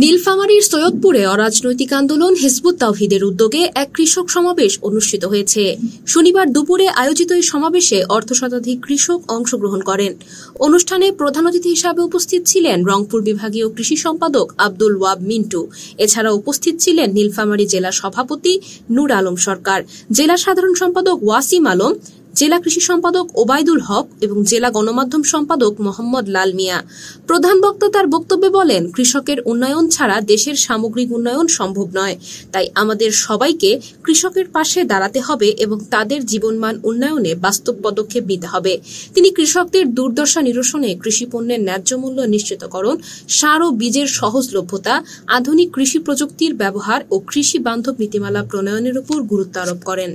নীলফামারীর সৈয়দপুরে অরাজনৈতিক আন্দোলন হিজবুত তাওহীদের উদ্যোগে এক কৃষক সমাবেশ অনুষ্ঠিত হয়েছে। শনিবার দুপুরে আয়োজিত এই সমাবেশে অর্ধশতাধিক কৃষক অংশগ্রহণ করেন। অনুষ্ঠানে প্রধান অতিথি হিসাবে উপস্থিত ছিলেন রংপুর বিভাগীয় কৃষি সম্পাদক আব্দুল ওয়াব মিন্টু। এছাড়া উপস্থিত ছিলেন নীলফামারী জেলা সভাপতি নূর আলম সরকার, জেলা সাধারণ সম্পাদক ওয়াসিম আলম, জেলা কৃষি সম্পাদক ওবায়দুল হক এবং জেলা গণমাধ্যম সম্পাদক মোহাম্মদ লাল মিয়া। প্রধান বক্তা তার বক্তব্যে বলেন, কৃষকের উন্নয়ন ছাড়া দেশের সামগ্রিক উন্নয়ন সম্ভব নয়। তাই আমাদের সবাইকে কৃষকের পাশে দাঁড়াতে হবে এবং তাদের জীবনমান উন্নয়নে বাস্তব পদক্ষেপ নিতে হবে। তিনি কৃষকদের দুর্দশা নিরসনে কৃষি পণ্যের ন্যায্য মূল্য নিশ্চিতকরণ, সার ও বীজের সহজলভ্যতা, আধুনিক কৃষি প্রযুক্তির ব্যবহার ও কৃষি বান্ধব নীতিমালা প্রণয়নের উপর গুরুত্ব আরোপ করেন।